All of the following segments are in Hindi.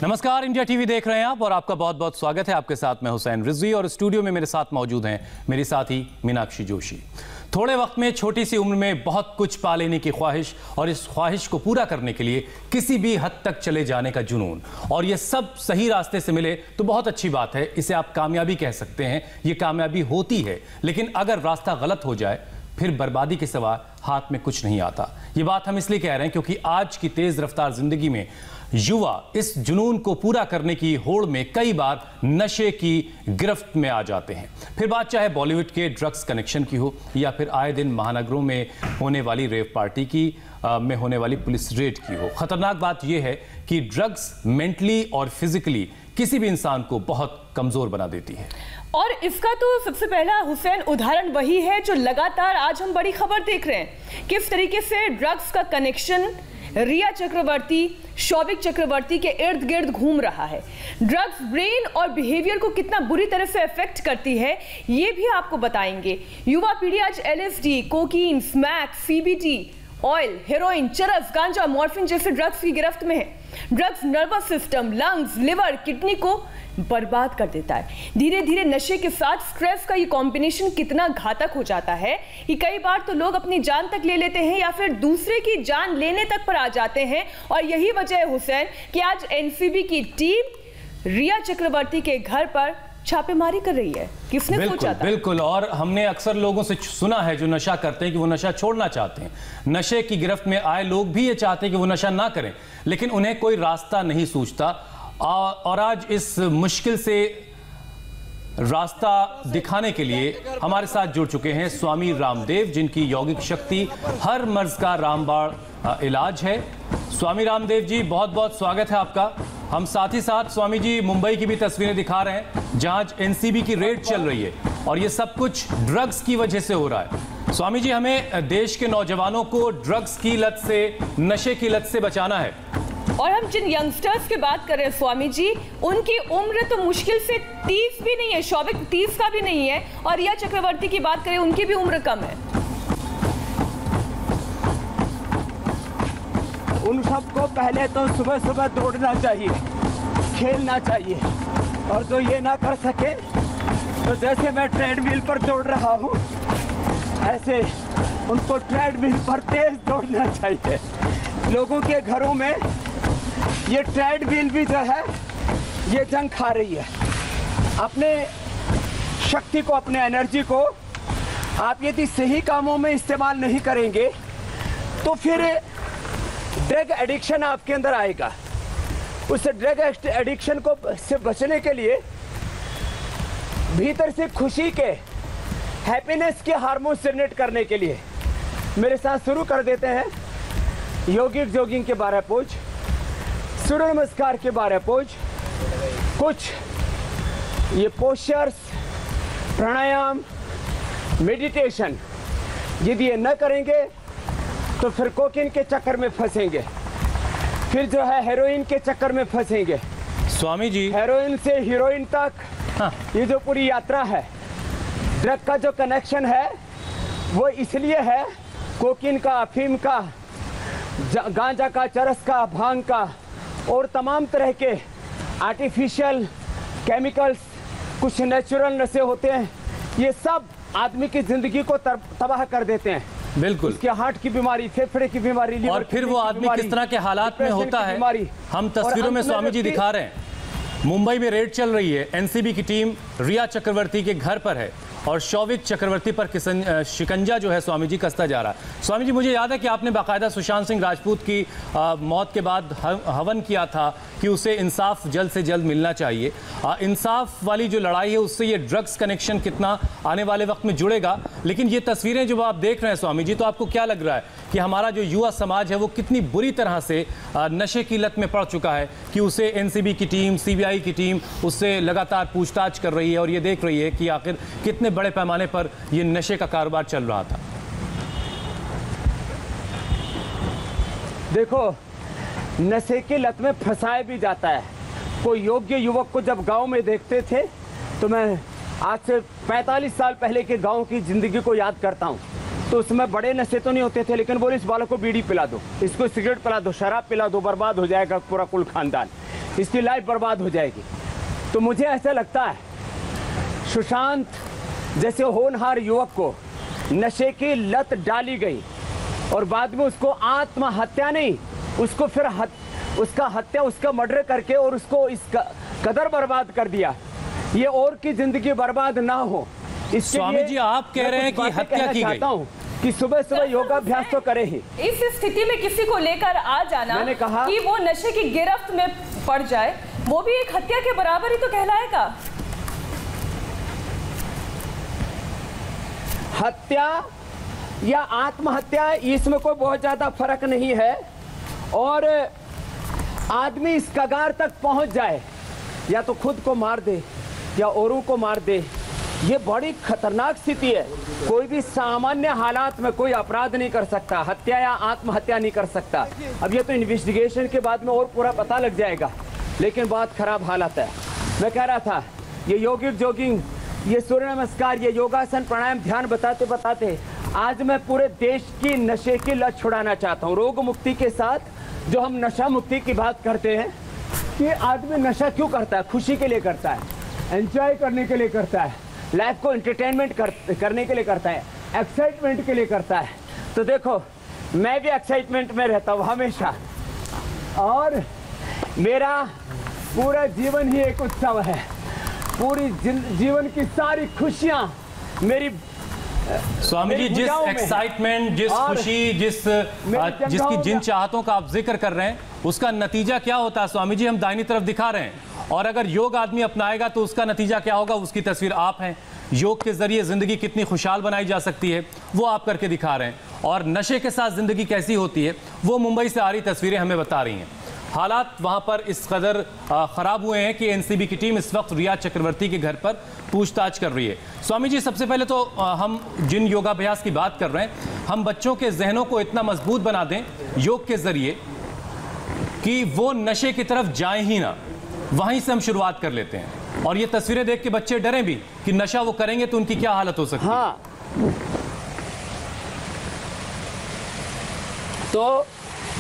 नमस्कार, इंडिया टीवी देख रहे हैं आप और आपका बहुत बहुत स्वागत है। आपके साथ मैं हुसैन रिजवी और स्टूडियो में मेरे साथ मौजूद हैं मेरी साथी मीनाक्षी जोशी। थोड़े वक्त में छोटी सी उम्र में बहुत कुछ पा लेने की ख्वाहिश और इस ख्वाहिश को पूरा करने के लिए किसी भी हद तक चले जाने का जुनून, और ये सब सही रास्ते से मिले तो बहुत अच्छी बात है। इसे आप कामयाबी कह सकते हैं, ये कामयाबी होती है। लेकिन अगर रास्ता गलत हो जाए फिर बर्बादी के सिवा हाथ में कुछ नहीं आता। ये बात हम इसलिए कह रहे हैं क्योंकि आज की तेज रफ्तार जिंदगी में युवा इस जुनून को पूरा करने की होड़ में कई बार नशे की गिरफ्त में आ जाते हैं। फिर बात चाहे बॉलीवुड के ड्रग्स कनेक्शन की हो या फिर आए दिन महानगरों में होने वाली रेव पार्टी की में होने वाली पुलिस रेड की हो। खतरनाक बात यह है कि ड्रग्स मेंटली और फिजिकली किसी भी इंसान को बहुत कमजोर बना देती है। और इसका तो सबसे पहला हुसैन उदाहरण वही है जो लगातार आज हम बड़ी खबर देख रहे हैं, किस तरीके से ड्रग्स का कनेक्शन रिया चक्रवर्ती, शौविक चक्रवर्ती के इर्द गिर्द घूम रहा है। ड्रग्स ब्रेन और बिहेवियर को कितना बुरी तरह से अफेक्ट करती है ये भी आपको बताएंगे। युवा पीढ़ी आज LSD, cocaine, smack, CBD oil, heroin, चरस, गांजा, मॉर्फिन जैसे ड्रग्स की गिरफ्त में है। Drugs nervous system, lungs, liver, kidney को बर्बाद कर देता है। धीरे धीरे नशे के साथ स्ट्रेस का ये कॉम्बिनेशन कितना घातक हो जाता है कि कई बार तो लोग अपनी जान तक ले लेते हैं या फिर दूसरे की जान लेने तक पर आ जाते हैं। और यही वजह है हुसैन कि आज NCB की टीम रिया चक्रवर्ती के घर पर छापेमारी कर रही है। किसने सोचा था? बिल्कुल, और हमने अक्सर लोगों से सुना है जो नशा करते हैं कि वो नशा छोड़ना चाहते हैं। नशे की गिरफ्त में आए लोग भी ये चाहते हैं कि वो नशा ना करें, लेकिन उन्हें कोई रास्ता नहीं सूझता। और आज इस मुश्किल से रास्ता दिखाने के लिए हमारे साथ जुड़ चुके हैं स्वामी रामदेव, जिनकी यौगिक शक्ति हर मर्ज का रामबाण इलाज है। स्वामी रामदेव जी, बहुत बहुत स्वागत है आपका। हम साथ ही साथ स्वामी जी मुंबई की भी तस्वीरें दिखा रहे हैं जहां NCB की रेड चल रही है और ये सब कुछ ड्रग्स की वजह से हो रहा है। स्वामी जी, हमें देश के नौजवानों को ड्रग्स की लत से, नशे की लत से बचाना है। और हम जिन यंगस्टर्स की बात कर रहे हैं स्वामी जी, उनकी उम्र तो मुश्किल से 30 भी नहीं है, शौविक 30 का भी नहीं है, और रिया चक्रवर्ती की बात करें उनकी भी उम्र कम है। उन सबको पहले तो सुबह सुबह दौड़ना चाहिए, खेलना चाहिए, और जो ये ना कर सके तो जैसे मैं ट्रेडमिल पर दौड़ रहा हूँ ऐसे उनको ट्रेडमिल पर तेज दौड़ना चाहिए। लोगों के घरों में ये ट्रेडमिल भी जो है ये जंग खा रही है। अपने शक्ति को, अपने एनर्जी को आप यदि सही कामों में इस्तेमाल नहीं करेंगे तो फिर ड्रग एडिक्शन आपके अंदर आएगा। उस ड्रग एडिक्शन को से बचने के लिए भीतर से खुशी के, हैप्पीनेस के हार्मोन जनरेट करने के लिए मेरे साथ शुरू कर देते हैं यौगिक जॉगिंग के 12 पोज, सूर्य नमस्कार के 12 पोज, कुछ ये पोस्चर्स, प्राणायाम, मेडिटेशन। यदि ये न करेंगे तो फिर कोकीन के चक्कर में फंसेंगे, फिर जो है हेरोइन के चक्कर में फंसेंगे। स्वामी जी, हेरोइन से हीरोइन तक ये जो पूरी यात्रा है, ड्रग का जो कनेक्शन है वो इसलिए है, कोकीन का, अफीम का, गांजा का, चरस का, भांग का और तमाम तरह के आर्टिफिशियल केमिकल्स, कुछ नेचुरल नशे होते हैं, ये सब आदमी की जिंदगी को तबाह कर देते हैं। बिल्कुल, उसके हार्ट की बीमारी, फेफड़े की बीमारी, और फिर वो आदमी किस तरह के हालात में होता है हम तस्वीरों में स्वामी जी दिखा रहे हैं। मुंबई में रेड चल रही है, NCB की टीम रिया चक्रवर्ती के घर पर है और शौविक चक्रवर्ती पर शिकंजा जो है स्वामी जी कसता जा रहा है। स्वामी जी, मुझे याद है कि आपने बाकायदा सुशांत सिंह राजपूत की मौत के बाद हवन किया था कि उसे इंसाफ जल्द से जल्द मिलना चाहिए। इंसाफ वाली जो लड़ाई है उससे ये ड्रग्स कनेक्शन कितना आने वाले वक्त में जुड़ेगा। लेकिन ये तस्वीरें जो आप देख रहे हैं स्वामी जी, तो आपको क्या लग रहा है कि हमारा जो युवा समाज है वो कितनी बुरी तरह से नशे की लत में पड़ चुका है कि उसे NCB की टीम, CBI की टीम उससे लगातार पूछताछ कर रही है और ये देख रही है कि आखिर कितने बड़े पैमाने पर ये नशे का कारोबार चल रहा था। देखो, नशे की लत में फंसाया भी जाता है। कोई योग्य युवक को जब गांव में देखते थे तो मैं आज से 45 साल पहले के गांव की ज़िंदगी को याद करता हूँ, तो उसमें बड़े नशे तो नहीं होते थे, लेकिन बोले इस बालक को बीड़ी पिला दो, इसको सिगरेट पिला दो, शराब पिला दो, बर्बाद हो जाएगा पूरा कुल खानदान, इसकी लाइफ बर्बाद हो जाएगी। तो मुझे ऐसा लगता है सुशांत जैसे होनहार युवक को नशे की लत डाली गई और बाद में उसको आत्महत्या नहीं, उसको फिर उसका मर्डर करके और उसको इस कदर बर्बाद कर दिया, ये और की जिंदगी बर्बाद ना हो। स्वामी जी आप कह रहे हैं कि हत्या की गई, कि सुबह सुबह योगाभ्यास तो करे ही। इस स्थिति में किसी को लेकर आ जाना, मैंने कहा कि वो नशे की गिरफ्त में पड़ जाए, वो भी एक हत्या के बराबर ही तो कहलाएगा। हत्या या आत्महत्या इसमें कोई बहुत ज्यादा फर्क नहीं है, और आदमी इस कगार तक पहुंच जाए या तो खुद को मार दे या औरों को मार दे, ये बड़ी खतरनाक स्थिति है। कोई भी सामान्य हालात में कोई अपराध नहीं कर सकता, हत्या या आत्महत्या नहीं कर सकता। अब ये तो इन्वेस्टिगेशन के बाद में और पूरा पता लग जाएगा, लेकिन बहुत खराब हालत है। मैं कह रहा था ये योगिक जॉगिंग, ये सूर्य नमस्कार, ये योगासन, प्राणायाम, ध्यान बताते बताते आज मैं पूरे देश की नशे की लत छुड़ाना चाहता हूँ। रोग मुक्ति के साथ जो हम नशा मुक्ति की बात करते हैं कि आदमी नशा क्यों करता है, खुशी के लिए करता है, एंजॉय करने के लिए करता है, लाइफ को एंटरटेनमेंट करने के लिए करता है, एक्साइटमेंट के लिए करता है। तो देखो मैं भी एक्साइटमेंट में रहता हूँ हमेशा, और मेरा पूरा जीवन ही एक उत्सव है। पूरी जीवन की सारी खुशियाँ मेरी स्वामी जी जिस एक्साइटमेंट, जिस खुशी, जिसकी जिन चाहतों का आप जिक्र कर रहे हैं, उसका नतीजा क्या होता है स्वामी जी? हम दाहिनी तरफ दिखा रहे हैं, और अगर योग आदमी अपनाएगा तो उसका नतीजा क्या होगा, उसकी तस्वीर आप हैं। योग के जरिए जिंदगी कितनी खुशहाल बनाई जा सकती है वो आप करके दिखा रहे हैं, और नशे के साथ जिंदगी कैसी होती है वो मुंबई से आ रही तस्वीरें हमें बता रही हैं। हालात वहां पर इस कदर ख़राब हुए हैं कि एनसीबी की टीम इस वक्त रिया चक्रवर्ती के घर पर पूछताछ कर रही है। स्वामी जी सबसे पहले तो हम जिन योगाभ्यास की बात कर रहे हैं, हम बच्चों के जहनों को इतना मजबूत बना दें योग के जरिए कि वो नशे की तरफ जाएं ही ना, वहीं से हम शुरुआत कर लेते हैं। और ये तस्वीरें देख के बच्चे डरें भी कि नशा वो करेंगे तो उनकी क्या हालत हो सकती है। हाँ, तो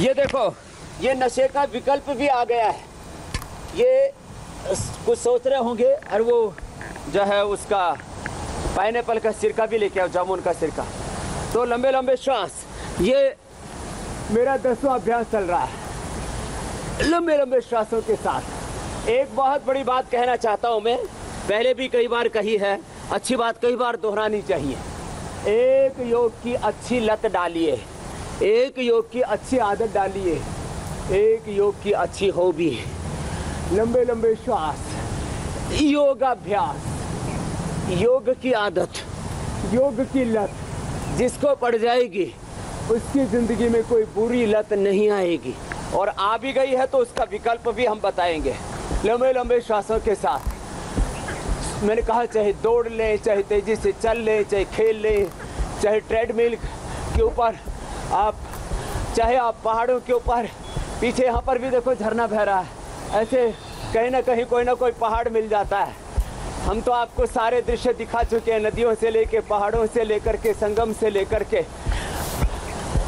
ये देखो, ये नशे का विकल्प भी आ गया है। ये कुछ सोच रहे होंगे, और वो जो है उसका पाइनएप्पल का सिरका भी लेके आओ, जामुन का सिरका। तो लंबे लंबे श्वास, ये मेरा 10वां अभ्यास चल रहा है, लंबे लंबे श्वासों के साथ। एक बहुत बड़ी बात कहना चाहता हूँ मैं, पहले भी कई बार कही है, अच्छी बात कई बार दोहरानी चाहिए। एक योग की अच्छी लत डालिए, एक योग की अच्छी आदत डालिए, एक योग की अच्छी हॉबी, लंबे लंबे श्वास, योगाभ्यास, योग की आदत, योग की लत जिसको पड़ जाएगी उसकी जिंदगी में कोई बुरी लत नहीं आएगी, और आ भी गई है तो उसका विकल्प भी हम बताएंगे। लंबे लंबे श्वासों के साथ मैंने कहा, चाहे दौड़ लें, चाहे तेजी से चल लें, चाहे खेल लें, चाहे ट्रेडमिल के ऊपर आप, चाहे आप पहाड़ों के ऊपर, पीछे यहाँ पर भी देखो झरना बह रहा है, ऐसे कहीं ना कहीं कोई ना कोई पहाड़ मिल जाता है। हम तो आपको सारे दृश्य दिखा चुके हैं, नदियों से लेके, पहाड़ों से लेकर के, संगम से लेकर के,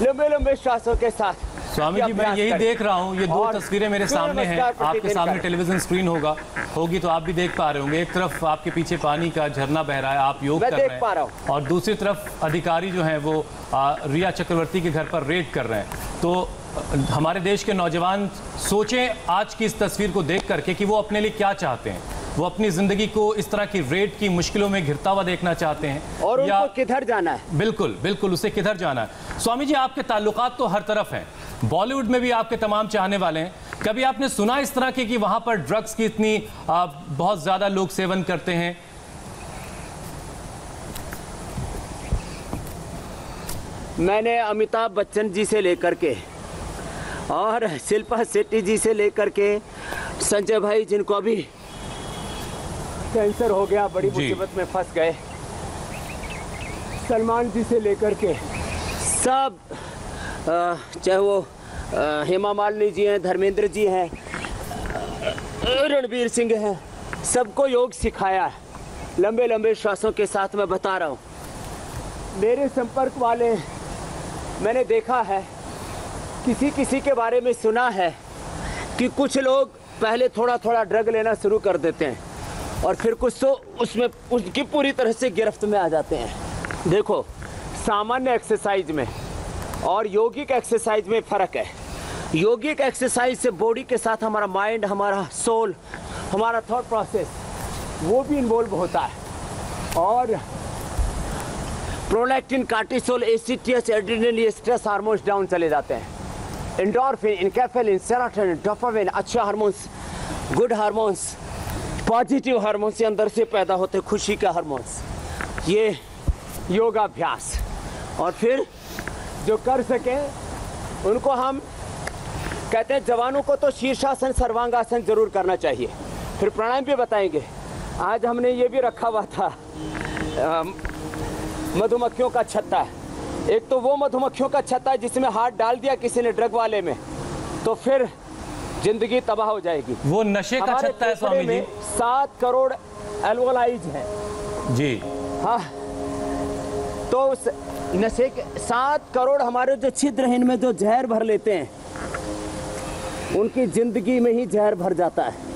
लंबे लंबे श्वासों के साथ। स्वामी जी मैं यही देख रहा हूँ, ये दो तस्वीरें मेरे सामने हैं, आपके सामने टेलीविजन स्क्रीन होगी तो आप भी देख पा रहे होंगे। एक तरफ आपके पीछे पानी का झरना बह रहा है, आप योग कर रहे हैं, और दूसरी तरफ अधिकारी जो हैं वो रिया चक्रवर्ती के घर पर रेड कर रहे हैं। तो हमारे देश के नौजवान सोचें आज की इस तस्वीर को देख करके कि वो अपने लिए क्या चाहते हैं। वो अपनी जिंदगी को इस तरह की रेड की मुश्किलों में घिरता हुआ देखना चाहते हैं, और उनको किधर जाना है। बिल्कुल बिल्कुल, उसे किधर जाना है। स्वामी जी आपके ताल्लुकात तो हर तरफ हैं, बॉलीवुड में भी आपके तमाम चाहने वाले हैं। कभी आपने सुना इस तरह के कि वहां पर ड्रग्स की इतनी बहुत ज्यादा लोग सेवन करते हैं? मैंने अमिताभ बच्चन जी से लेकर के और शिल्पा शेट्टी जी से लेकर के संजय भाई जिनको अभी कैंसर हो गया, बड़ी मुसीबत में फंस गए, सलमान जी से लेकर के सब, चाहे वो हेमा मालिनी जी हैं, धर्मेंद्र जी हैं, रणवीर सिंह हैं, सबको योग सिखाया है। लंबे लंबे श्वासों के साथ मैं बता रहा हूँ। मेरे संपर्क वाले, मैंने देखा है, किसी किसी के बारे में सुना है कि कुछ लोग पहले थोड़ा थोड़ा ड्रग लेना शुरू कर देते हैं और फिर कुछ तो उसमें उसकी पूरी तरह से गिरफ्त में आ जाते हैं। देखो, सामान्य एक्सरसाइज में और योगिक एक्सरसाइज में फ़र्क है। योगिक एक्सरसाइज से बॉडी के साथ हमारा माइंड, हमारा सोल, हमारा थॉट प्रोसेस वो भी इन्वॉल्व होता है और प्रोलैक्टिन, कार्टिसोल, एसीटीएच, एड्रेनलिन, ये स्ट्रेस हार्मोन्स डाउन चले जाते हैं। एंडोर्फिन, इनकेफेलिन, सेरोटोनिन, डोपामिन, अच्छा hormones, good hormones, positive hormones से अंदर से पैदा होते हैं, खुशी के हार्मोन्स। ये योगाभ्यास। और फिर जो कर सके उनको हम कहते हैं, जवानों को तो शीर्षासन, सर्वांगासन जरूर करना चाहिए। फिर प्राणायाम भी बताएंगे। आज हमने ये भी रखा हुआ था, मधुमक्खियों का छत्ता। एक तो वो मधुमक्खियों का छत्ता जिसमें हाथ डाल दिया किसी ने ड्रग वाले में तो फिर जिंदगी तबाह हो जाएगी। वो नशे का छत्ता है स्वामी जी। 7 करोड़ एल्कोलाइज हैं जी। हाँ, तो उस नशे के 7 करोड़ हमारे जो छिद्र हैं, इनमें जो जहर भर लेते हैं, उनकी जिंदगी में ही जहर भर जाता है,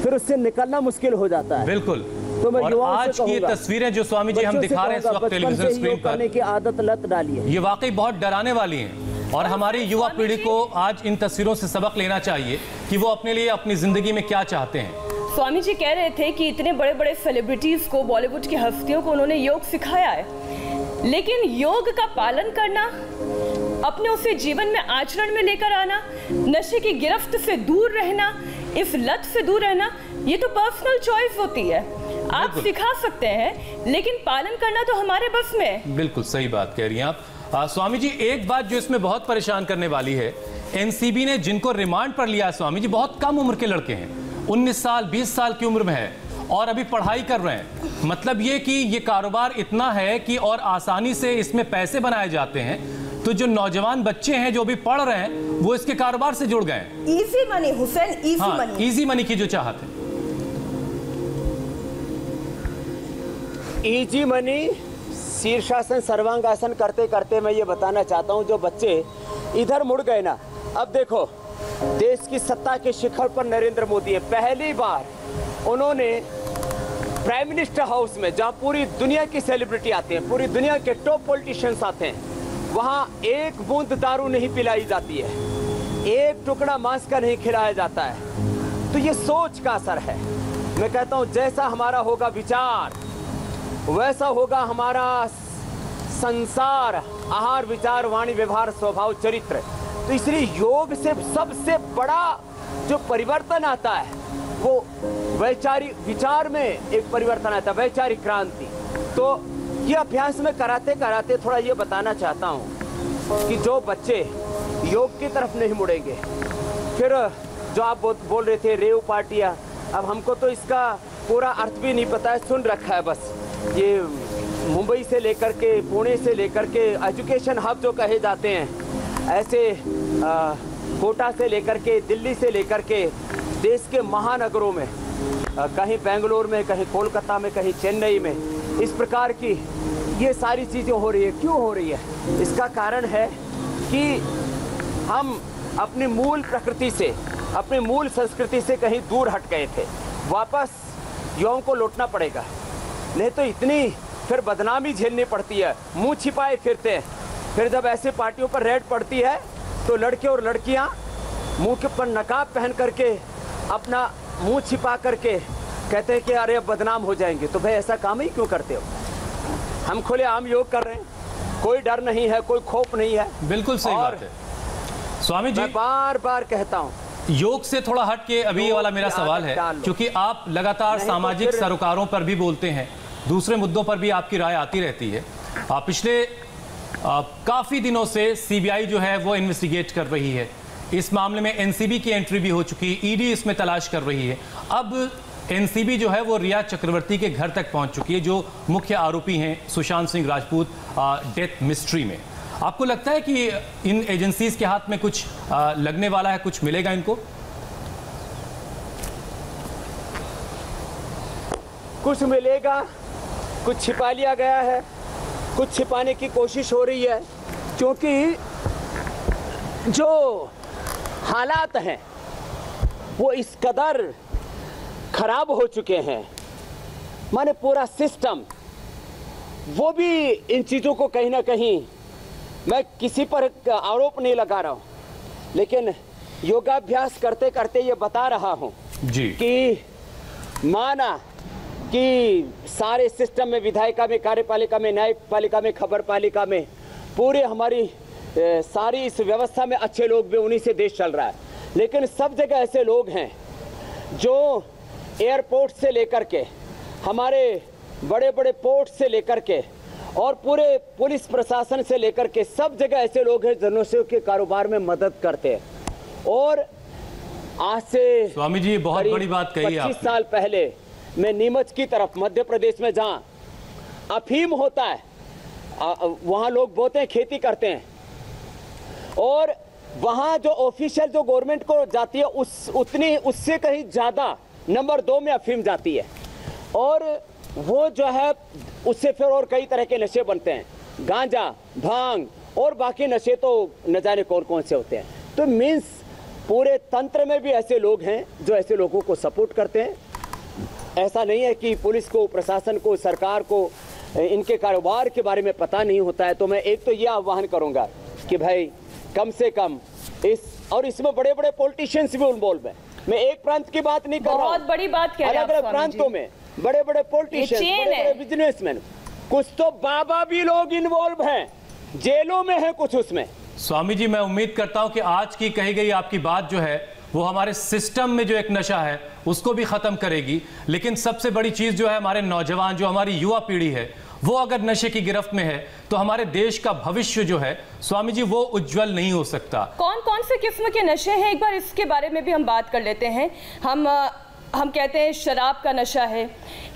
फिर उससे निकलना मुश्किल हो जाता है। बिल्कुल। तो मैं और आज की तस्वीरें जो स्वामी जी हम दिखा रहे हैं इस वक्त टेलीविजन स्क्रीन पर, करने की आदत लत डालिए, ये वाकई बहुत डराने वाली हैं और हमारी युवा पीढ़ी को आज इन तस्वीरों से सबक लेना चाहिए कि वो अपने लिए, अपनी जिंदगी में क्या चाहते हैं। स्वामी जी कह रहे थे कि इतने बड़े बड़े सेलिब्रिटीज को, बॉलीवुड की हस्तियों को उन्होंने योग सिखाया है, लेकिन योग का पालन करना, अपने उसे जीवन में आचरण में लेकर आना, नशे की गिरफ्त से दूर रहना, इस लत से दूर रहना, ये तो पर्सनल चॉइस होती है। आप सिखा सकते हैं लेकिन पालन करना तो हमारे बस में है। बिल्कुल सही बात कह रही हैं आप। स्वामी जी, एक बात जो इसमें बहुत परेशान करने वाली है, एनसीबी ने जिनको रिमांड पर लिया है स्वामी जी, बहुत कम उम्र के लड़के हैं, 19 साल 20 साल की उम्र में है और अभी पढ़ाई कर रहे हैं। मतलब ये कि ये कारोबार इतना है कि और आसानी से इसमें पैसे बनाए जाते हैं, तो जो नौजवान बच्चे हैं जो अभी पढ़ रहे हैं वो इसके कारोबार से जुड़ गए हैं। Easy money Hussain, easy money, easy money की जो चाहत है। इजी मनी, शीर्षासन, सर्वांगासन करते करते मैं ये बताना चाहता हूँ, जो बच्चे इधर मुड़ गए ना, अब देखो देश की सत्ता के शिखर पर नरेंद्र मोदी है। पहली बार उन्होंने प्राइम मिनिस्टर हाउस में, जहाँ पूरी दुनिया की सेलिब्रिटी आते हैं, पूरी दुनिया के टॉप पॉलिटिशियंस आते हैं, वहाँ एक बूंद दारू नहीं पिलाई जाती है, एक टुकड़ा मांस का नहीं खिलाया जाता है। तो ये सोच का असर है। मैं कहता हूँ जैसा हमारा होगा विचार, वैसा होगा हमारा संसार, आहार, विचार, वाणी, व्यवहार, स्वभाव, चरित्र। तो इसलिए योग से सबसे बड़ा जो परिवर्तन आता है वो वैचारिक विचार में एक परिवर्तन आता है, वैचारिक क्रांति। तो ये अभ्यास में कराते कराते थोड़ा ये बताना चाहता हूँ कि जो बच्चे योग की तरफ नहीं मुड़ेंगे, फिर जो आप बोल रहे थे रेव पार्टियाँ, अब हमको तो इसका पूरा अर्थ भी नहीं पता है, सुन रखा है बस। ये मुंबई से लेकर के, पुणे से लेकर के एजुकेशन हब जो कहे जाते हैं, ऐसे कोटा से लेकर के, दिल्ली से लेकर के देश के महानगरों में, कहीं बेंगलोर में, कहीं कोलकाता में, कहीं चेन्नई में, इस प्रकार की ये सारी चीज़ें हो रही है। क्यों हो रही है? इसका कारण है कि हम अपनी मूल प्रकृति से, अपनी मूल संस्कृति से कहीं दूर हट गए थे। वापस युवाओं को लौटना पड़ेगा, नहीं तो इतनी फिर बदनामी झेलनी पड़ती है, मुंह छिपाए फिरते हैं। फिर जब ऐसे पार्टियों पर रेड पड़ती है तो लड़के और लड़कियां मुंह के ऊपर नकाब पहन करके, अपना मुंह छिपा करके कहते हैं कि अरे अब बदनाम हो जाएंगे। तो भाई ऐसा काम ही क्यों करते हो? हम खुले आम योग कर रहे हैं, कोई डर नहीं है, कोई खौफ नहीं है। बिल्कुल सही बात है स्वामी जी। मैं बार बार कहता हूँ, योग से थोड़ा हट के अभी ये वाला मेरा सवाल है, क्योंकि आप लगातार सामाजिक सरोकारों पर भी बोलते हैं, दूसरे मुद्दों पर भी आपकी राय आती रहती है। पिछले काफ़ी दिनों से सीबीआई जो है वो इन्वेस्टिगेट कर रही है, इस मामले में एनसीबी की एंट्री भी हो चुकी है, ईडी इसमें तलाश कर रही है। अब एनसीबी जो है वो रिया चक्रवर्ती के घर तक पहुंच चुकी है, जो मुख्य आरोपी हैं सुशांत सिंह राजपूत डेथ मिस्ट्री में। आपको लगता है कि इन एजेंसीज के हाथ में कुछ लगने वाला है, कुछ मिलेगा इनको? कुछ मिलेगा, कुछ छिपा लिया गया है, कुछ छिपाने की कोशिश हो रही है, क्योंकि जो हालात हैं वो इस कदर खराब हो चुके हैं, माने पूरा सिस्टम, वो भी इन चीज़ों को कहीं ना कहीं, मैं किसी पर आरोप नहीं लगा रहा हूँ, लेकिन योगाभ्यास करते करते ये बता रहा हूँ जी कि माना कि सारे सिस्टम में, विधायिका में, कार्यपालिका में, न्यायपालिका में, खबरपालिका में, पूरे हमारी सारी इस व्यवस्था में अच्छे लोग भी, उन्हीं से देश चल रहा है, लेकिन सब जगह ऐसे लोग हैं जो एयरपोर्ट से लेकर के, हमारे बड़े बड़े पोर्ट से लेकर के, और पूरे पुलिस प्रशासन से लेकर के, सब जगह ऐसे लोग हैं जो नशे के कारोबार में मदद करते हैं। और आज से स्वामी जी बहुत बड़ी बात कही आपने। 25 साल पहले मैं नीमच की तरफ, मध्य प्रदेश में, जहाँ अफीम होता है, वहाँ लोग बोते हैं, खेती करते हैं, और वहाँ जो ऑफिशियल जो गवर्नमेंट को जाती है उससे कहीं ज़्यादा नंबर 2 में अफीम जाती है, और वो जो है उससे फिर और कई तरह के नशे बनते हैं, गांजा, भांग और बाकी नशे तो न जाने कौन कौन से होते हैं। तो मीन्स पूरे तंत्र में भी ऐसे लोग हैं जो ऐसे लोगों को सपोर्ट करते हैं। ऐसा नहीं है कि पुलिस को, प्रशासन को, सरकार को इनके कारोबार के बारे में पता नहीं होता है। तो मैं एक तो ये आह्वान करूंगा कि भाई कम से कम और इसमें बड़े बड़े पॉलिटिशियंस भी इन्वॉल्व हैं। मैं एक प्रांत की बात नहीं कर रहा हूं, बहुत बड़ी बात कह रहे हैं, अलग अलग प्रांतों में बड़े बड़े पॉलिटिशियंस, बड़े बड़े बिजनेसमैन, कुछ तो बाबा भी लोग इन्वॉल्व हैं, जेलों में है कुछ उसमें। स्वामी जी मैं उम्मीद करता हूं कि आज की कही गई आपकी बात जो है वो हमारे सिस्टम में जो एक नशा है उसको भी खत्म करेगी, लेकिन सबसे बड़ी चीज जो है हमारे नौजवान, जो हमारी युवा पीढ़ी है, वो अगर नशे की गिरफ्त में है तो हमारे देश का भविष्य जो है स्वामी जी वो उज्जवल नहीं हो सकता। कौन कौन से किस्म के नशे हैं, एक बार इसके बारे में भी हम बात कर लेते हैं। हम कहते हैं शराब का नशा है,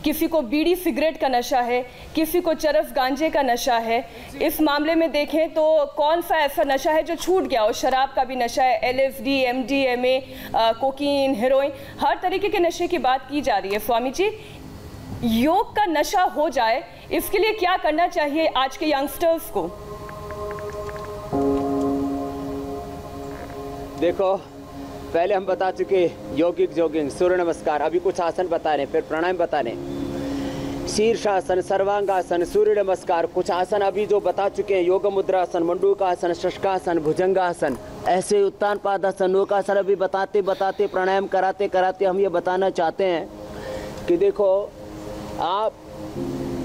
किसी को बीड़ी सिगरेट का नशा है, किसी को चरस गांजे का नशा है। इस मामले में देखें तो कौन सा ऐसा नशा है जो छूट गया हो? शराब का भी नशा है, LSD, MDMA, कोकीन, हेरोइन, हर तरीके के नशे की बात की जा रही है। स्वामी जी, योग का नशा हो जाए इसके लिए क्या करना चाहिए आज के यंगस्टर्स को? देखो, पहले हम बता चुके योगिक जोगिंग, सूर्य नमस्कार, अभी कुछ आसन बता रहे, फिर प्राणायाम बता रहे, शीर्षासन, सर्वांगासन, सूर्य नमस्कार, कुछ आसन अभी जो बता चुके हैं, योग मुद्रासन, मंडूकासन, शशकासन, भुजंगासन, ऐसे उत्तान पादासन, नौकासन अभी बताते बताते, प्राणायाम कराते कराते हम ये बताना चाहते हैं कि देखो, आप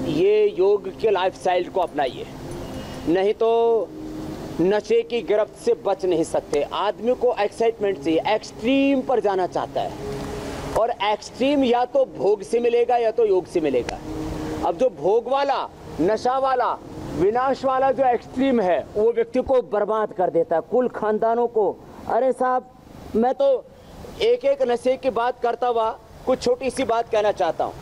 ये योग के लाइफस्टाइल को अपनाइए, नहीं तो नशे की गिरफ्त से बच नहीं सकते। आदमी को एक्साइटमेंट चाहिए, एक्सट्रीम पर जाना चाहता है, और एक्सट्रीम या तो भोग से मिलेगा या तो योग से मिलेगा। अब जो भोग वाला, नशा वाला, विनाश वाला जो एक्सट्रीम है वो व्यक्ति को बर्बाद कर देता है, कुल खानदानों को। अरे साहब, मैं तो एक एक नशे की बात करता हुआ कुछ छोटी सी बात कहना चाहता हूँ।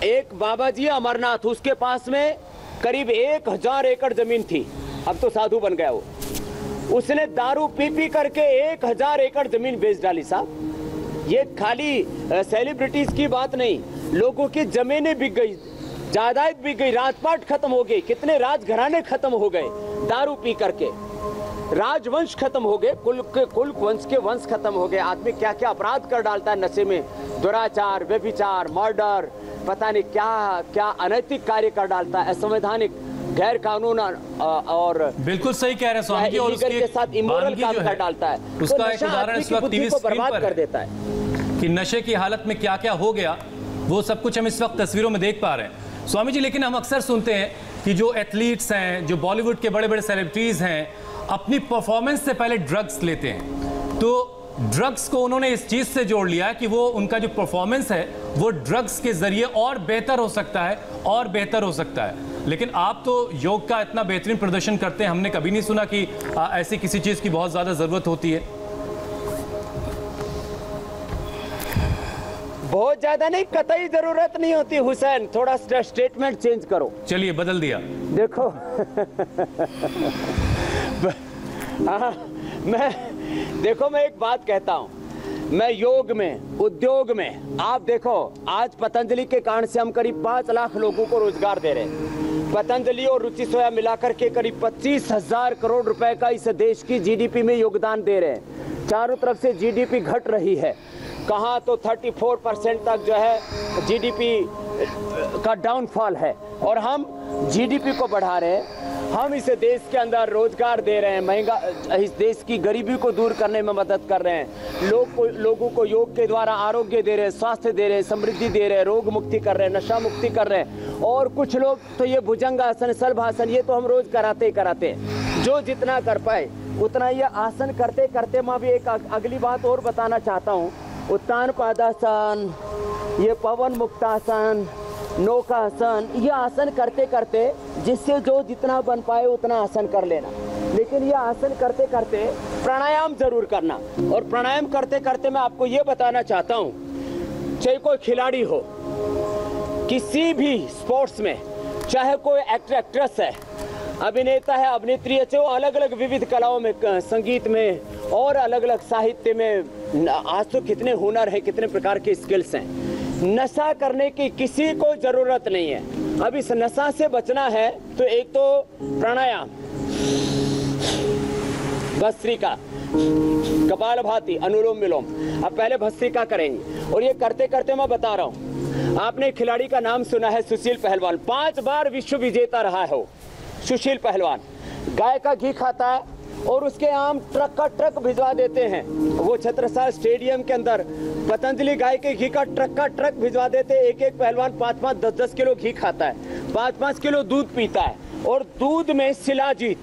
एक बाबा जी अमरनाथ, उसके पास में करीब 1000 एकड़ जमीन थी, अब तो साधु बन गया वो। उसने दारू पी पी करके 1000 एकड़ जमीन बेच डाली साहब। ये खाली सेलिब्रिटीज की बात नहीं, लोगों की जमीनें बिक गई, जायदाद बिक गई, राजपाट खत्म हो गई, कितने राजघराने खत्म हो गए दारू पी करके, राजवंश खत्म हो गए, कुल वंश के वंश खत्म हो गए। आदमी क्या क्या अपराध कर डालता है नशे में, दुराचार, व्यभिचार, मर्डर, पता नहीं क्या क्या अनैतिक कार्य कर डालता है, असंवैधानिक, गैर कानून, और बिल्कुल सही कह रहे हैं स्वामी जी, और उसके साथ इमोरल काम कर डालता है, उसका एक उदाहरण इस वक्त टीवी स्क्रीन बर्बाद पर कर देता है कि नशे की हालत में क्या क्या हो गया, वो सब कुछ हम इस वक्त तस्वीरों में देख पा रहे हैं स्वामी जी। लेकिन हम अक्सर सुनते हैं कि जो एथलीट्स हैं, जो बॉलीवुड के बड़े बड़े सेलिब्रिटीज हैं, अपनी परफॉर्मेंस से पहले ड्रग्स लेते हैं। तो ड्रग्स को उन्होंने इस चीज से जोड़ लिया कि वो उनका जो परफॉर्मेंस है वो ड्रग्स के जरिए और बेहतर हो सकता है, और बेहतर हो सकता है। लेकिन आप तो योग का इतना बेहतरीन प्रदर्शन करते हैं, हमने कभी नहीं सुना कि ऐसी किसी चीज की बहुत ज्यादा जरूरत होती है। बहुत ज्यादा नहीं, कतई जरूरत नहीं होती हुसैन, थोड़ा स्टेटमेंट चेंज करो। चलिए बदल दिया। देखो मैं एक बात कहता हूं, मैं योग में, उद्योग में, आप देखो आज पतंजलि के कारण से हम करीब 5 लाख लोगों को रोजगार दे रहे हैं। पतंजलि और रुचि सोया मिलाकर के करीब 25,000 करोड़ रुपए का इस देश की जीडीपी में योगदान दे रहे हैं। चारों तरफ से जीडीपी घट रही है, कहाँ तो 34% तक जो है जीडीपी का डाउनफॉल है, और हम जीडीपी को बढ़ा रहे हैं। हम इस देश के अंदर रोजगार दे रहे हैं, इस देश की गरीबी को दूर करने में मदद कर रहे हैं। लोगों को योग के द्वारा आरोग्य दे रहे हैं, स्वास्थ्य दे रहे हैं, समृद्धि दे रहे हैं, रोग मुक्ति कर रहे हैं, नशा मुक्ति कर रहे हैं। और कुछ लोग तो ये भुजंगासन, शलभासन, ये तो हम रोज कराते हैं। जो जितना कर पाए उतना ये आसन करते करते मैं भी एक अगली बात और बताना चाहता हूँ। उत्तान पादासन, ये पवन मुक्तासन, नौकासन, ये आसन करते करते जिससे जो जितना बन पाए उतना आसन कर लेना। लेकिन ये आसन करते करते प्राणायाम जरूर करना। और प्राणायाम करते करते मैं आपको ये बताना चाहता हूँ, चाहे कोई खिलाड़ी हो किसी भी स्पोर्ट्स में, चाहे कोई एक्टर एक्ट्रेस है, अभिनेता है, अभिनेत्री है, चाहे अलग अलग विविध कलाओं में, संगीत में और अलग अलग साहित्य में, आज तो कितने हुनर हैं, कितने प्रकार के स्किल्स हैं। नशा करने की किसी को जरूरत नहीं है। अब इस नशा से बचना है तो एक तो प्राणायाम, भस्त्रिका, कपालभाति, अनुलोम विलोम। अब पहले भस्त्रिका करेंगे, और ये करते करते मैं बता रहा हूँ, आपने खिलाड़ी का नाम सुना है, सुशील पहलवान, 5 बार विश्व विजेता रहा है वो सुशील पहलवान। गाय का घी खाता है और उसके आम ट्रक का ट्रक भिजवा देते हैं। वो छत्रसाल स्टेडियम के अंदर पतंजलि गाय के घी का ट्रक भिजवा देते हैं। एक एक पहलवान 5-5, 10-10 किलो घी खाता है, 5-5 किलो दूध पीता है। और दूध में शिलाजीत,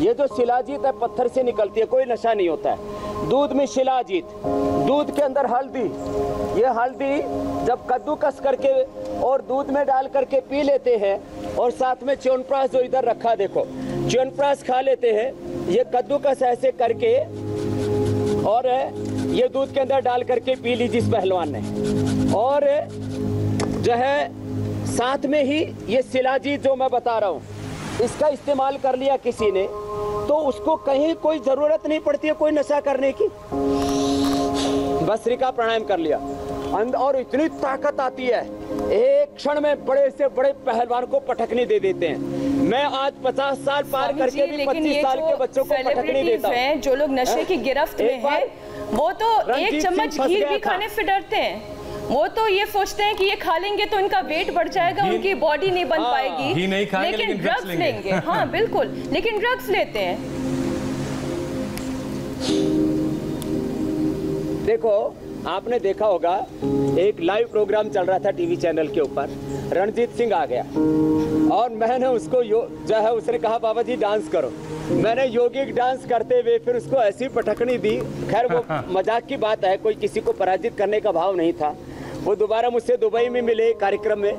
ये जो शिलाजीत है पत्थर से निकलती है, कोई नशा नहीं होता है। दूध में शिलाजीत, दूध के अंदर हल्दी, ये हल्दी जब कद्दूकस करके और दूध में डाल करके पी लेते हैं, और साथ में च्यवनप्राश जो इधर रखा देखो, च्यवनप्राश खा लेते हैं। ये कद्दूकस ऐसे करके और ये दूध के अंदर डाल करके पी ली जिस पहलवान ने। और जो है साथ में ही ये शिलाजीत जो मैं बता रहा हूँ, इसका इस्तेमाल कर लिया किसी ने, तो उसको कहीं कोई जरूरत नहीं पड़ती है कोई नशा करने की। भस्त्रिका प्राणायाम कर लिया, और इतनी ताकत आती है, एक क्षण में बड़े से बड़े पहलवान को पटकनी दे देते हैं। मैं आज 50 साल पार करके भी 25 साल के बच्चों को पटकनी देता हूं। जो लोग नशे की गिरफ्त में हैं, वो तो एक चम्मच घी भी खाने से डरते हैं। वो तो ये सोचते हैं कि ये खा लेंगे तो इनका वेट बढ़ जाएगा, उनकी बॉडी नहीं बन पाएगी, घी नहीं खाएंगे, लेकिन ड्रग्स लेंगे। हाँ बिल्कुल, लेकिन ड्रग्स लेते हैं। देखो आपने देखा होगा, एक लाइव प्रोग्राम चल रहा था टीवी चैनल के ऊपर, रणजीत सिंह आ गया और मैंने उसको जो है, उसने कहा बाबा जी डांस करो। मैंने योगिक डांस करते हुए फिर उसको ऐसी पटकनी दी। खैर वो मजाक की बात है, कोई किसी को पराजित करने का भाव नहीं था। वो दोबारा मुझसे दुबई में मिले कार्यक्रम में,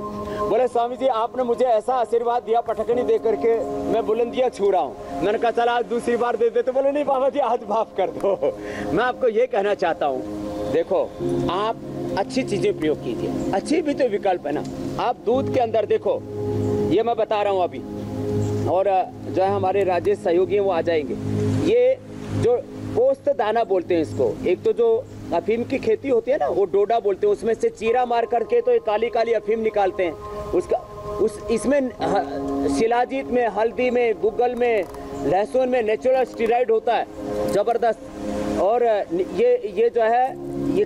बोले स्वामी जी आपने मुझे ऐसा आशीर्वाद दिया पटकनी दे करके, मैं बुलंदियां छू रहा हूँ। मैंने कहा चला आज दूसरी बार दे दे, तो बोले नहीं बाबा जी आज माफ कर दो। मैं आपको ये कहना चाहता हूँ, देखो आप अच्छी चीजें प्रयोग कीजिए, अच्छी भी तो विकल्प है ना। आप दूध के अंदर देखो, ये मैं बता रहा हूँ अभी, और जो है हमारे राजेश सहयोगी हैं वो आ जाएंगे। ये जो पोस्त दाना बोलते हैं इसको, एक तो जो अफीम की खेती होती है ना, वो डोडा बोलते हैं, उसमें से चीरा मार करके तो एक काली काली अफीम निकालते हैं। इसमें शिलाजीत में, हल्दी में, गुग्गल में, लहसुन में नेचुरल स्टेरॉइड होता है जबरदस्त। और ये जो है ये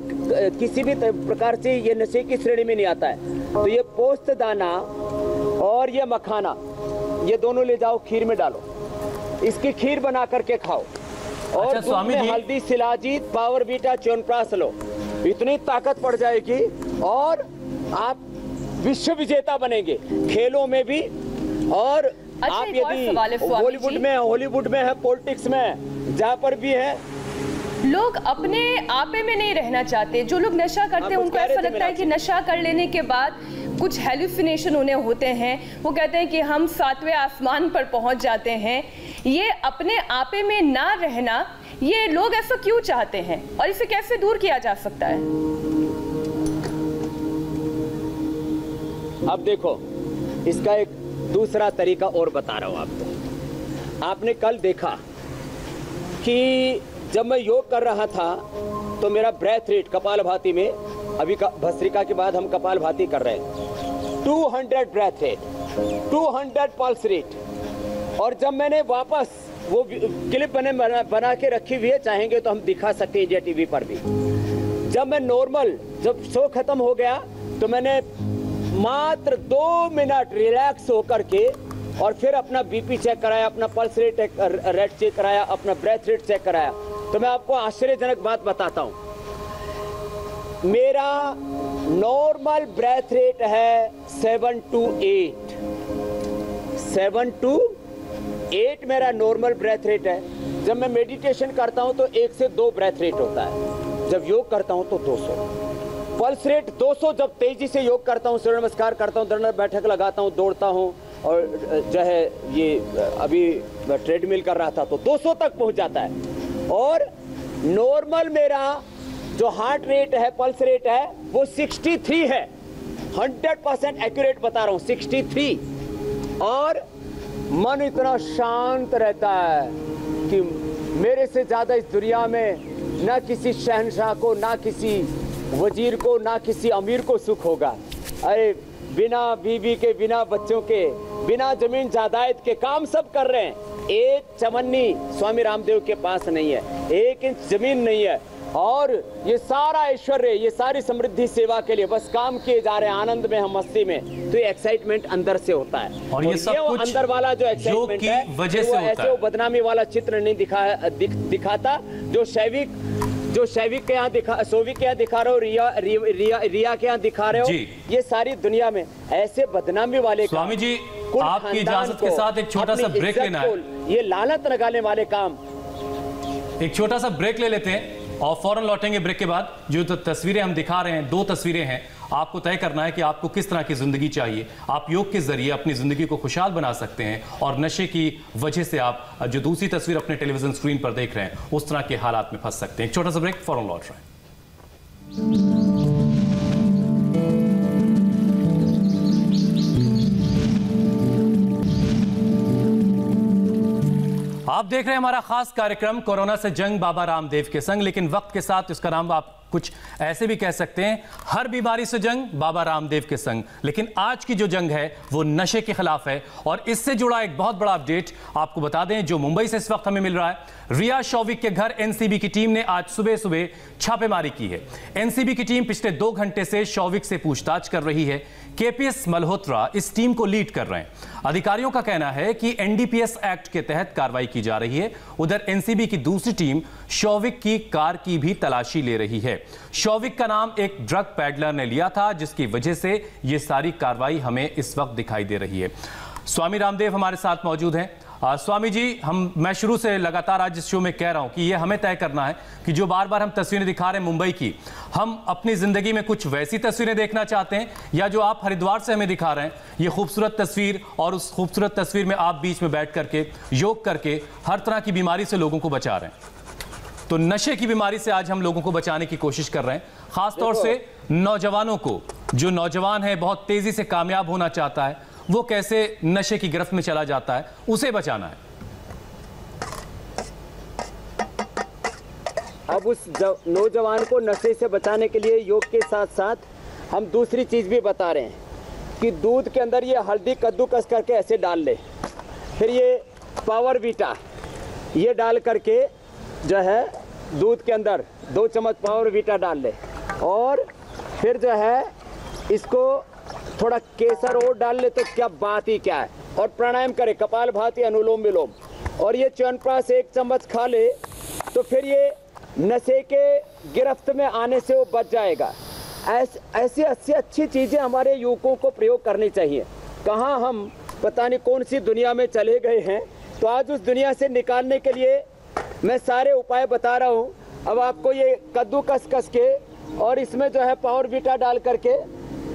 किसी भी प्रकार से ये नशे की श्रेणी में नहीं आता है। तो ये पोस्त दाना और ये मखाना, ये दोनों ले जाओ खीर में डालो, इसकी खीर बना करके खाओ। और अच्छा, स्वामी जी, हल्दी, शिलाजीत, पावर बीटा, च्यवनप्राश लो, इतनी ताकत पड़ जाएगी और आप विश्व विजेता बनेंगे खेलों में भी। और आप यदि हॉलीवुड में है, पॉलिटिक्स में, जहाँ पर भी है, लोग अपने आपे में नहीं रहना चाहते। जो लोग नशा करते हैं उनको ऐसा लगता है कि नशा कर लेने के बाद कुछ हेलुसिनेशन उन्हें होते हैं। वो कहते हैं कि हम 7वें आसमान पर पहुंच जाते हैं। ये अपने आपे में ना रहना, ये लोग ऐसा क्यों चाहते हैं और इसे कैसे दूर किया जा सकता है? अब देखो, इसका एक दूसरा तरीका और बता रहा हूं आपको। आपने कल देखा कि जब मैं योग कर रहा था तो मेरा ब्रेथ रेट कपालभाति में, अभी भस्त्रिका के बाद हम कपालभाति कर रहे हैं, 200 ब्रेथ रेट, 200 पल्स रेट। और जब मैंने वापस वो क्लिप बना के रखी हुई है, चाहेंगे तो हम दिखा सकते हैं इंडिया टीवी पर भी। जब मैं नॉर्मल, जब शो खत्म हो गया तो मैंने मात्र 2 मिनट रिलैक्स होकर के और फिर अपना बीपी चेक कराया, अपना पल्स रेट चेक कराया, अपना ब्रेथ रेट चेक कराया। तो मैं आपको आश्चर्यजनक बात बताता हूं, मेरा नॉर्मल ब्रेथ रेट है 7 to 8, 7 to 8 मेरा नॉर्मल ब्रेथ रेट है। जब मैं मेडिटेशन करता हूं तो 1 से 2 ब्रेथ रेट होता है, जब योग करता हूं तो 200 पल्स रेट, 200 जब तेजी से योग करता हूं, सूर्य नमस्कार करता हूं, दंड बैठक लगाता हूं, दौड़ता हूं और जो है ये अभी ट्रेडमिल कर रहा था तो 200 तक पहुंच जाता है। और नॉर्मल मेरा जो हार्ट रेट है, पल्स रेट है, वो 63 है, 100% एक्यूरेट बता रहा हूं, 63। और मन इतना शांत रहता है कि मेरे से ज्यादा इस दुनिया में ना किसी शहंशाह को, ना किसी वजीर को, ना किसी अमीर को सुख होगा। अरे बिना बीवी के, बिना बच्चों के, बिना जमीन जायदाद के काम सब कर रहे हैं। एक चमन्नी स्वामी रामदेव के पास नहीं है, 1 इंच जमीन नहीं है, और ये सारा ऐश्वर्य, ये सारी समृद्धि सेवा के लिए बस काम किए जा रहे हैं, आनंद में, हम मस्ती में। तो ये एक्साइटमेंट अंदर से होता है। और ये सब कुछ अंदर वाला जो एक्साइटमेंट है वजह से होता है। वो बदनामी वाला चित्र नहीं दिखाता जो शैविक के यहाँ सोविक के यहाँ दिखा रहे हो, रिया के यहाँ दिखा रहे हो, ये सारी दुनिया में ऐसे बदनामी वाले। स्वामी जी, आपकी इजाजत के साथ एक छोटा सा ब्रेक लेना है। ये लानत लगाने वाले काम, एक छोटा सा ब्रेक ले लेते हैं और फौरन लौटेंगे ब्रेक के बाद। जो तस्वीरें हम दिखा रहे हैं, 2 तस्वीरें हैं, आपको तय करना है कि आपको किस तरह की जिंदगी चाहिए। आप योग के जरिए अपनी जिंदगी को खुशहाल बना सकते हैं, और नशे की वजह से आप जो दूसरी तस्वीर अपने टेलीविजन स्क्रीन पर देख रहे हैं, उस तरह के हालात में फंस सकते हैं। एक छोटा सा ब्रेक, फौरन लौट रहे हैं। आप देख रहे हैं हमारा खास कार्यक्रम कोरोना से जंग बाबा रामदेव के संग, लेकिन वक्त के साथ इसका नाम आप कुछ ऐसे भी कह सकते हैं, हर बीमारी से जंग बाबा रामदेव के संग। लेकिन आज की जो जंग है वो नशे के खिलाफ है, और इससे जुड़ा एक बहुत बड़ा अपडेट आपको बता दें जो मुंबई से इस वक्त हमें मिल रहा है। रिया शौविक के घर एनसीबी की टीम ने आज सुबह सुबह छापेमारी की है। एनसीबी की टीम पिछले 2 घंटे से शौविक से पूछताछ कर रही है। केपीएस मल्होत्रा इस टीम को लीड कर रहे हैं। अधिकारियों का कहना है कि एनडीपीएस एक्ट के तहत कार्रवाई की जा रही है। उधर एनसीबी की दूसरी टीम शौविक की कार की भी तलाशी ले रही है। शौविक का नाम एक ड्रग पैडलर ने लिया था, जिसकी वजह से यह सारी कार्रवाई हमें इस वक्त दिखाई दे रही है। स्वामी रामदेव हमारे साथ मौजूद हैं। स्वामी जी, मैं शुरू से लगातार आज इस शो में कह रहा हूं कि ये हमें तय करना है कि जो बार बार हम तस्वीरें दिखा रहे हैं मुंबई की, हम अपनी जिंदगी में कुछ वैसी तस्वीरें देखना चाहते हैं, या जो आप हरिद्वार से हमें दिखा रहे हैं, ये खूबसूरत तस्वीर, और उस खूबसूरत तस्वीर में आप बीच में बैठ करके योग करके हर तरह की बीमारी से लोगों को बचा रहे हैं। तो नशे की बीमारी से आज हम लोगों को बचाने की कोशिश कर रहे हैं, खासतौर से नौजवानों को। जो नौजवान है, बहुत तेजी से कामयाब होना चाहता है, वो कैसे नशे की गिरफ्त में चला जाता है, उसे बचाना है। अब उस नौजवान को नशे से बचाने के लिए योग के साथ साथ हम दूसरी चीज भी बता रहे हैं कि दूध के अंदर ये हल्दी कद्दूकस करके ऐसे डाल ले, फिर ये पावर वीटा ये डाल करके जो है दूध के अंदर 2 चम्मच पावर वीटा डाल ले, और फिर जो है इसको थोड़ा केसर और डाल ले, तो क्या बात ही क्या है। और प्राणायाम करे, कपालभाति, अनुलोम विलोम, और ये च्यवनप्राश 1 चम्मच खा ले, तो फिर ये नशे के गिरफ्त में आने से वो बच जाएगा। ऐसी अच्छी चीज़ें हमारे युवकों को प्रयोग करनी चाहिए। कहाँ हम पता नहीं कौन सी दुनिया में चले गए हैं, तो आज उस दुनिया से निकालने के लिए मैं सारे उपाय बता रहा हूँ। अब आपको ये कद्दू कस के और इसमें जो है पावर बीटा डाल करके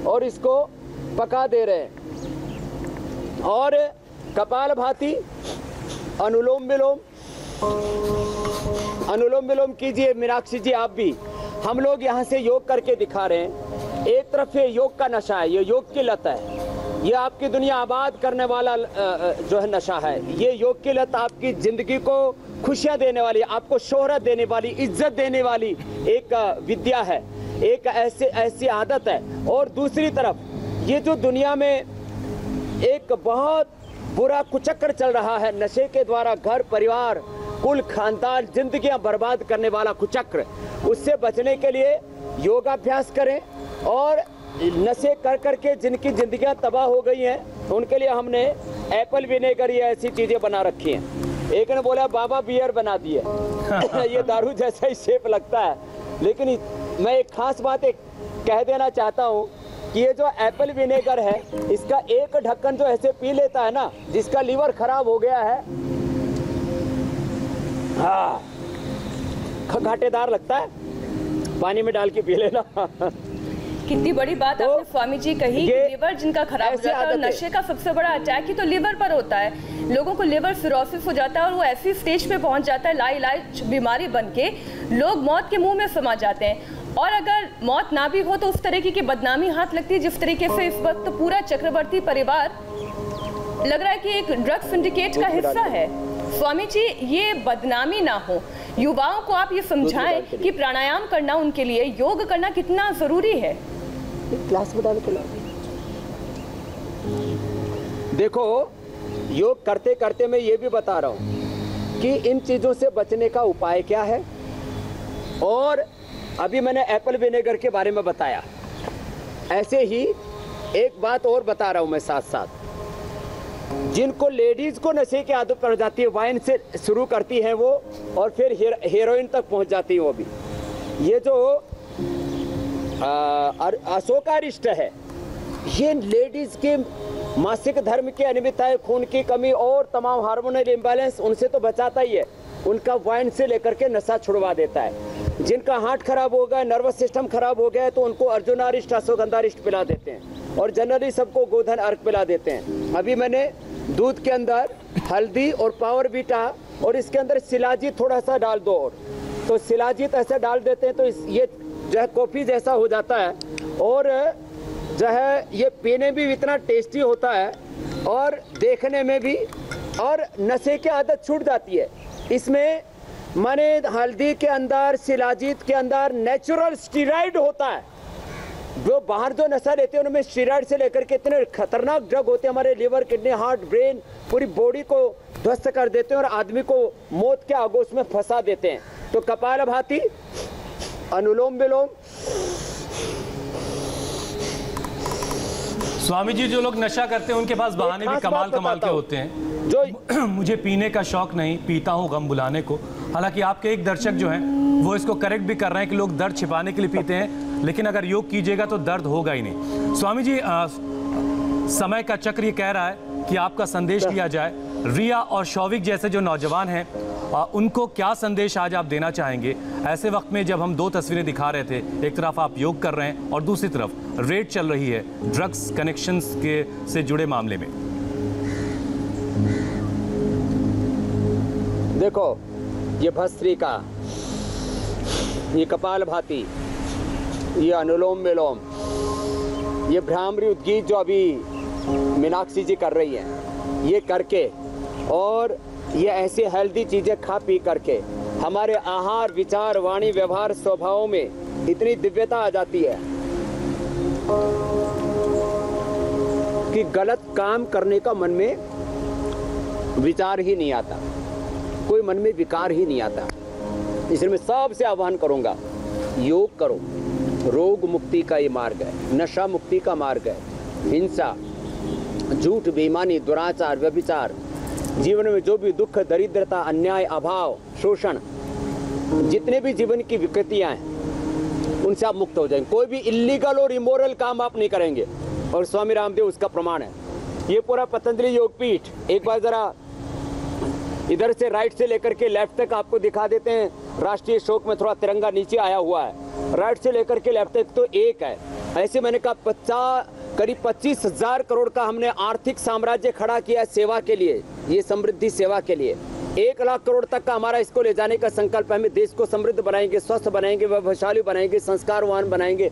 और इसको पका दे रहे हैं, और कपालभाति, अनुलोम विलोम कीजिए। मीनाक्षी जी आप भी, हम लोग यहाँ से योग करके दिखा रहे हैं। एक तरफ ये योग का नशा है, ये योग की लत है, ये आपकी दुनिया आबाद करने वाला जो है नशा है। ये योग की लत आपकी जिंदगी को खुशियां देने वाली, आपको शोहरत देने वाली, इज्जत देने वाली एक विद्या है, एक ऐसी आदत है। और दूसरी तरफ ये जो दुनिया में एक बहुत बुरा कुचक्र चल रहा है नशे के द्वारा, घर परिवार कुल खानदान जिंदगियां बर्बाद करने वाला कुचक्र, उससे बचने के लिए योगाभ्यास करें। और नशे कर करके जिनकी जिंदगियां तबाह हो गई हैं उनके लिए हमने एप्पल विनेगर ये ऐसी चीजें बना रखी हैं। एक ने बोला बाबा बियर बना दिए ये दारू जैसा ही शेप लगता है, लेकिन मैं एक खास बात कह देना चाहता हूँ कि ये जो एप्पल विनेगर है इसका एक ढक्कन जो ऐसे पी लेता है ना, जिसका लीवर खराब हो गया है, हाँ घाटेदार लगता है, पानी में डाल के पी लेना। कितनी बड़ी बात आपने स्वामी जी कही कि लीवर जिनका खराब हो जाता है, और नशे का सबसे बड़ा अटैक ही तो लीवर पर होता है। लोगों को लीवर सिरोसिस हो जाता है और वो ऐसी स्टेज पे पहुंच जाता है लाइलाज बीमारी बन के लोग मौत के मुंह में समा जाते हैं। और अगर मौत ना भी हो तो उस तरीके की बदनामी हाथ लगती है जिस तरीके से इस वक्त पूरा चक्रवर्ती परिवार लग रहा है कि एक ड्रग सिंडिकेट का हिस्सा है। स्वामी जी ये बदनामी ना हो, युवाओं को आप ये समझाएं कि प्राणायाम करना उनके लिए, योग करना कितना जरूरी है। क्लास में डाल के देखो, योग करते करते मैं ये भी बता रहा हूं कि इन चीजों से बचने का उपाय क्या है। और अभी मैंने एप्पल विनेगर के बारे में बताया, ऐसे ही एक बात और बता रहा हूं मैं साथ साथ। जिनको लेडीज को नशे की आदत पड़ जाती है, वाइन से शुरू करती हैं वो और फिर हेरोइन तक पहुंच जाती है वो भी। ये जो अशोकारिष्ट है, ये लेडीज के मासिक धर्म की अनियमितताएं, खून की कमी और तमाम हार्मोनल इम्बैलेंस उनसे तो बचाता ही है, उनका वाइन से लेकर के नशा छुड़वा देता है। जिनका हार्ट खराब हो गया, नर्वस सिस्टम खराब हो गया है, तो उनको अर्जुनारिष्ट अश्वगंधारिष्ट पिला देते हैं और जनरली सबको गोधन अर्क पिला देते हैं। अभी मैंने दूध के अंदर हल्दी और पावर बीटा और इसके अंदर शिलाजीत थोड़ा सा डाल दो, और तो शिलाजीत ऐसे डाल देते हैं तो ये जो है कॉफ़ी जैसा हो जाता है और जो है ये पीने भी इतना टेस्टी होता है और देखने में भी, और नशे की आदत छूट जाती है। इसमें माने हल्दी के अंदर, शिलाजीत के अंदर नेचुरल स्टीरॉइड होता है। जो बाहर जो नशा लेते हैं उनमें स्टीरॉइड से लेकर के इतने खतरनाक ड्रग होते हैं, हमारे लिवर, किडनी, हार्ट, ब्रेन, पूरी बॉडी को ध्वस्त कर देते हैं और आदमी को मौत के आगोश में फंसा देते हैं। तो कपालभाति, अनुलोम विलोम। स्वामी जी जो लोग नशा करते हैं उनके पास बहाने भी कमाल के होते हैं। जो मुझे पीने का शौक नहीं, पीता हूँ गम बुलाने को। हालांकि आपके एक दर्शक जो हैं वो इसको करेक्ट भी कर रहे हैं कि लोग दर्द छिपाने के लिए पीते हैं, लेकिन अगर योग कीजिएगा तो दर्द होगा ही नहीं। स्वामी जी समय का चक्र ये कह रहा है कि आपका संदेश लिया जाए। रिया और शौविक जैसे जो नौजवान हैं उनको क्या संदेश आज आप देना चाहेंगे ऐसे वक्त में जब हम दो तस्वीरें दिखा रहे थे, एक तरफ आप योग कर रहे हैं और दूसरी तरफ रेड चल रही है ड्रग्स कनेक्शंस के से जुड़े मामले में? देखो, ये भस्त्रिका, ये कपालभाति, ये अनुलोम विलोम, ये भ्रामरी उद्गीत जो अभी मीनाक्षी जी कर रही हैं, ये करके और ये ऐसे हेल्दी चीजें खा पी करके हमारे आहार, विचार, वाणी, व्यवहार, स्वभाव में इतनी दिव्यता आ जाती है कि गलत काम करने का मन में विचार ही नहीं आता, कोई मन में विकार ही नहीं आता। इसलिए मैं सबसे आह्वान करूंगा, योग करो। रोग मुक्ति का ये मार्ग है, नशा मुक्ति का मार्ग है। हिंसा, झूठ, बेईमानी, दुराचार, व्यभिचार, जीवन में जो भी दुख, दरिद्रता, अन्याय, अभाव, शोषण, जितने भी जीवन की विकृतियां हैं उनसे आप मुक्त हो जाएंगे। कोई भी इलीगल और इमोरल काम आप नहीं करेंगे और स्वामी रामदेव उसका प्रमाण है। ये पूरा पतंजलि योगपीठ, एक बार जरा इधर से राइट से लेकर के लेफ्ट तक आपको दिखा देते हैं। राष्ट्रीय शोक में थोड़ा तिरंगा नीचे आया हुआ है, राइट से लेकर के लेफ्ट तक तो एक है। ऐसे मैंने कहा करीब 25,000 करोड़ का हमने आर्थिक साम्राज्य खड़ा किया सेवा के लिए, ये समृद्धि सेवा के लिए। 1 लाख करोड़ तक का हमारा इसको ले जाने का संकल्प है। हमें देश को समृद्ध बनाएंगे, स्वस्थ बनाएंगे, वैभवशाली बनाएंगे, संस्कारवान बनाएंगे,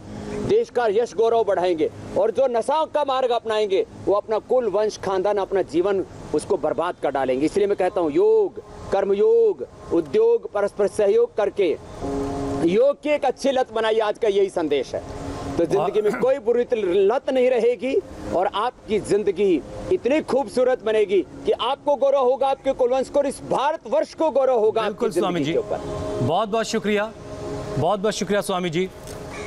देश का यश गौरव बढ़ाएंगे। और जो नशा का मार्ग अपनाएंगे वो अपना कुल वंश खानदान अपना जीवन उसको बर्बाद कर डालेंगे। इसलिए मैं कहता हूँ योग, कर्मयोग, उद्योग, परस्पर सहयोग करके योग की एक अच्छी लत बनाइए। आज का यही संदेश है। तो जिंदगी में कोई बुरी लत नहीं रहेगी और आपकी जिंदगी इतनी खूबसूरत बनेगी कि आपको गौरव होगा, आपके कुलवंश को, इस भारतवर्ष को गौरव होगा। बिल्कुल स्वामी जी, बहुत बहुत शुक्रिया, बहुत बहुत शुक्रिया स्वामी जी।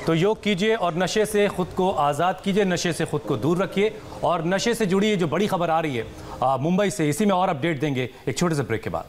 तो योग कीजिए और नशे से खुद को आज़ाद कीजिए, नशे से खुद को दूर रखिए। और नशे से जुड़ी ये जो बड़ी खबर आ रही है मुंबई से, इसी में और अपडेट देंगे एक छोटे से ब्रेक के बाद।